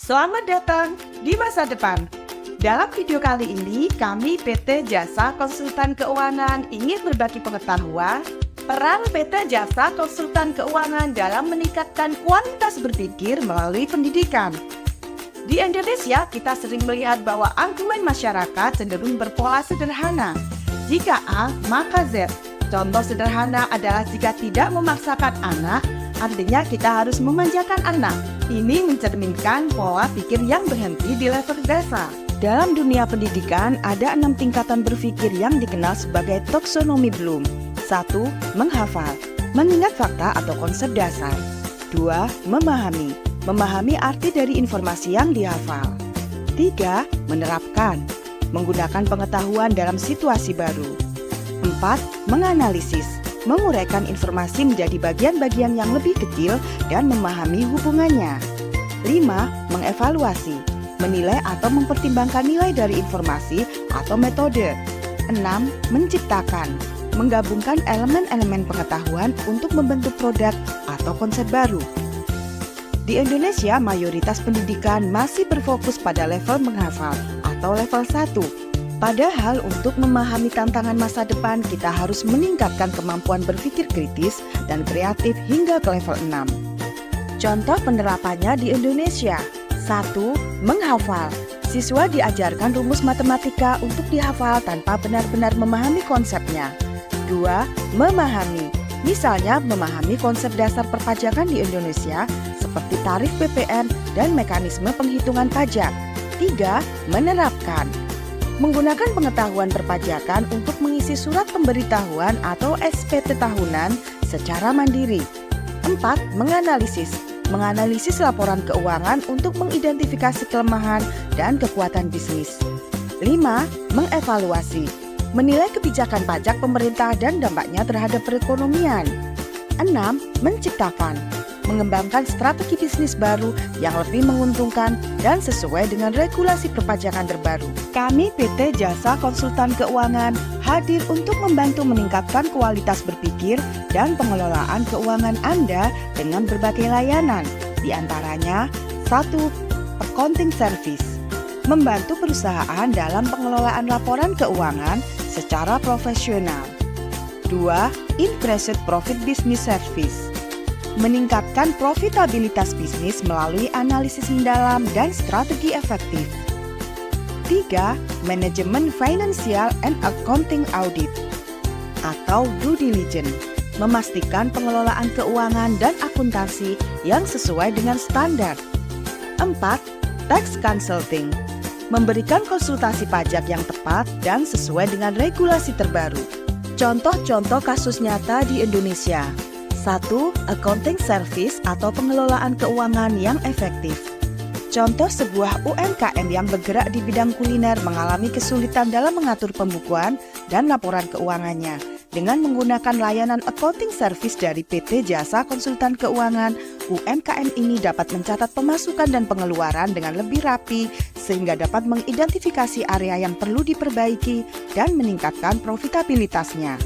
Selamat datang di masa depan. Dalam video kali ini, kami PT Jasa Konsultan Keuangan ingin berbagi pengetahuan peran PT Jasa Konsultan Keuangan dalam meningkatkan kualitas berpikir melalui pendidikan. Di Indonesia, kita sering melihat bahwa argumen masyarakat cenderung berpola sederhana. Jika A, maka Z. Contoh sederhana adalah jika tidak memaksakan anak, artinya kita harus memanjakan anak. Ini mencerminkan pola pikir yang berhenti di level dasar. Dalam dunia pendidikan, ada 6 tingkatan berpikir yang dikenal sebagai taksonomi Bloom. 1. Menghafal, mengingat fakta atau konsep dasar. 2. Memahami, memahami arti dari informasi yang dihafal. 3. Menerapkan, menggunakan pengetahuan dalam situasi baru. 4. Menganalisis, menguraikan informasi menjadi bagian-bagian yang lebih kecil dan memahami hubungannya. 5. Mengevaluasi, menilai atau mempertimbangkan nilai dari informasi atau metode. 6. Menciptakan, menggabungkan elemen-elemen pengetahuan untuk membentuk produk atau konsep baru. Di Indonesia, mayoritas pendidikan masih berfokus pada level menghafal atau level 1. Padahal untuk memahami tantangan masa depan, kita harus meningkatkan kemampuan berpikir kritis dan kreatif hingga ke level 6. Contoh penerapannya di Indonesia. 1. Menghafal. Siswa diajarkan rumus matematika untuk dihafal tanpa benar-benar memahami konsepnya. 2. Memahami. Misalnya memahami konsep dasar perpajakan di Indonesia seperti tarif PPN dan mekanisme penghitungan pajak. 3. Menerapkan. Menggunakan pengetahuan perpajakan untuk mengisi surat pemberitahuan atau SPT tahunan secara mandiri. 4. Menganalisis. Menganalisis laporan keuangan untuk mengidentifikasi kelemahan dan kekuatan bisnis. 5. Mengevaluasi. Menilai kebijakan pajak pemerintah dan dampaknya terhadap perekonomian. 6. Menciptakan. Mengembangkan strategi bisnis baru yang lebih menguntungkan dan sesuai dengan regulasi perpajakan terbaru. Kami PT Jasa Konsultan Keuangan hadir untuk membantu meningkatkan kualitas berpikir dan pengelolaan keuangan Anda dengan berbagai layanan, di antaranya 1. Accounting Service, membantu perusahaan dalam pengelolaan laporan keuangan secara profesional. 2. Increased Profit Business Service, meningkatkan profitabilitas bisnis melalui analisis mendalam dan strategi efektif. 3. Manajemen Financial and Accounting Audit atau Due Diligence, memastikan pengelolaan keuangan dan akuntansi yang sesuai dengan standar. 4. Tax Consulting, memberikan konsultasi pajak yang tepat dan sesuai dengan regulasi terbaru. Contoh-contoh kasus nyata di Indonesia. 1. Accounting Service atau pengelolaan keuangan yang efektif. Contoh sebuah UMKM yang bergerak di bidang kuliner mengalami kesulitan dalam mengatur pembukuan dan laporan keuangannya. Dengan menggunakan layanan accounting service dari PT Jasa Konsultan Keuangan, UMKM ini dapat mencatat pemasukan dan pengeluaran dengan lebih rapi sehingga dapat mengidentifikasi area yang perlu diperbaiki dan meningkatkan profitabilitasnya.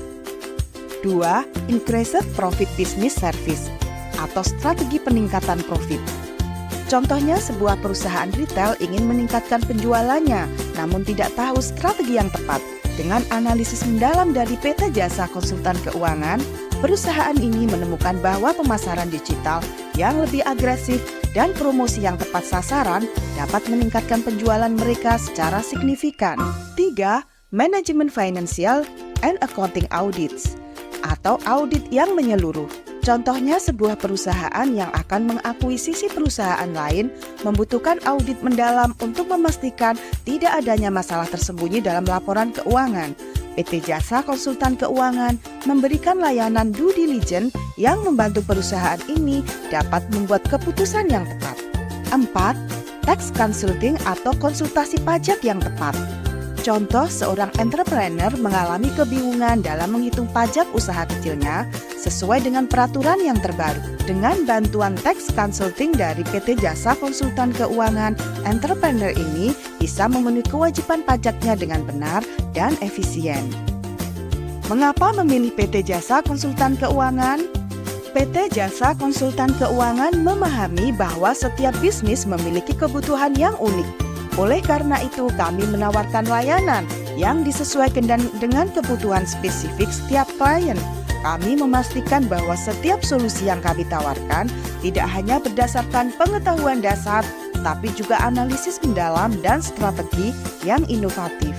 2. Increased Profit Business Service atau strategi peningkatan profit. Contohnya sebuah perusahaan retail ingin meningkatkan penjualannya namun tidak tahu strategi yang tepat. Dengan analisis mendalam dari PT Jasa Konsultan Keuangan, perusahaan ini menemukan bahwa pemasaran digital yang lebih agresif dan promosi yang tepat sasaran dapat meningkatkan penjualan mereka secara signifikan. 3. Manajemen Financial and Accounting Audits atau audit yang menyeluruh. Contohnya sebuah perusahaan yang akan mengakuisisi perusahaan lain membutuhkan audit mendalam untuk memastikan tidak adanya masalah tersembunyi dalam laporan keuangan. PT Jasa Konsultan Keuangan memberikan layanan due diligence yang membantu perusahaan ini dapat membuat keputusan yang tepat. 4. Tax Consulting atau konsultasi pajak yang tepat. Contoh, seorang entrepreneur mengalami kebingungan dalam menghitung pajak usaha kecilnya sesuai dengan peraturan yang terbaru. Dengan bantuan tax consulting dari PT Jasa Konsultan Keuangan, entrepreneur ini bisa memenuhi kewajiban pajaknya dengan benar dan efisien. Mengapa memilih PT Jasa Konsultan Keuangan? PT Jasa Konsultan Keuangan memahami bahwa setiap bisnis memiliki kebutuhan yang unik. Oleh karena itu, kami menawarkan layanan yang disesuaikan dengan kebutuhan spesifik setiap klien. Kami memastikan bahwa setiap solusi yang kami tawarkan tidak hanya berdasarkan pengetahuan dasar, tapi juga analisis mendalam dan strategi yang inovatif.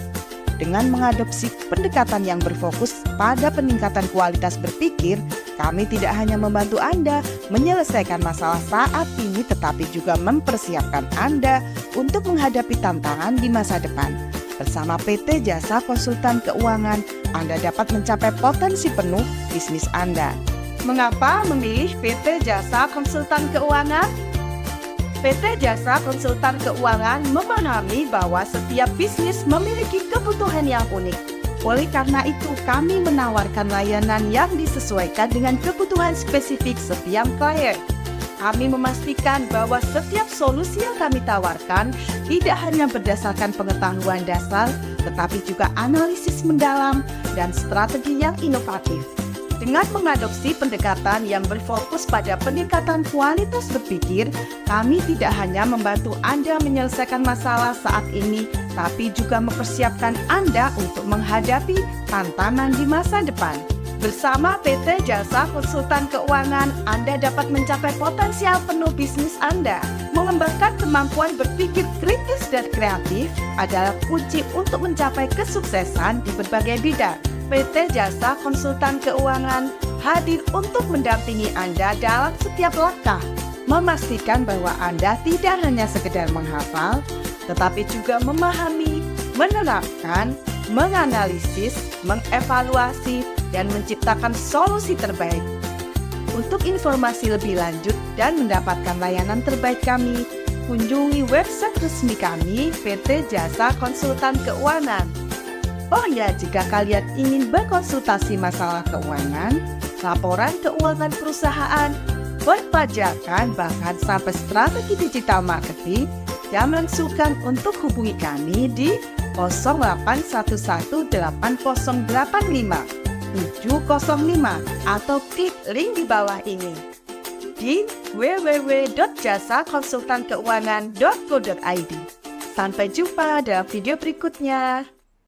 Dengan mengadopsi pendekatan yang berfokus pada peningkatan kualitas berpikir, kami tidak hanya membantu Anda menyelesaikan masalah saat ini, tetapi juga mempersiapkan Anda untuk menghadapi tantangan di masa depan. Bersama PT Jasa Konsultan Keuangan, Anda dapat mencapai potensi penuh bisnis Anda. Mengapa memilih PT Jasa Konsultan Keuangan? PT Jasa Konsultan Keuangan memahami bahwa setiap bisnis memiliki kebutuhan yang unik. Oleh karena itu, kami menawarkan layanan yang disesuaikan dengan kebutuhan spesifik setiap klien. Kami memastikan bahwa setiap solusi yang kami tawarkan tidak hanya berdasarkan pengetahuan dasar, tetapi juga analisis mendalam dan strategi yang inovatif. Dengan mengadopsi pendekatan yang berfokus pada peningkatan kualitas berpikir, kami tidak hanya membantu Anda menyelesaikan masalah saat ini, tapi juga mempersiapkan Anda untuk menghadapi tantangan di masa depan. Bersama PT Jasa Konsultan Keuangan, Anda dapat mencapai potensial penuh bisnis Anda. Mengembangkan kemampuan berpikir kritis dan kreatif adalah kunci untuk mencapai kesuksesan di berbagai bidang. PT Jasa Konsultan Keuangan hadir untuk mendampingi Anda dalam setiap langkah, memastikan bahwa Anda tidak hanya sekedar menghafal, tetapi juga memahami, menerapkan, menganalisis, mengevaluasi, dan menciptakan solusi terbaik. Untuk informasi lebih lanjut dan mendapatkan layanan terbaik kami, kunjungi website resmi kami, PT Jasa Konsultan Keuangan. Oh ya, jika kalian ingin berkonsultasi masalah keuangan, laporan keuangan perusahaan, perpajakan, bahkan sampai strategi digital marketing, jangan sungkan untuk hubungi kami di 0818085705 atau klik link di bawah ini di www.jasakonsultankeuangan.co.id. Sampai jumpa dalam video berikutnya.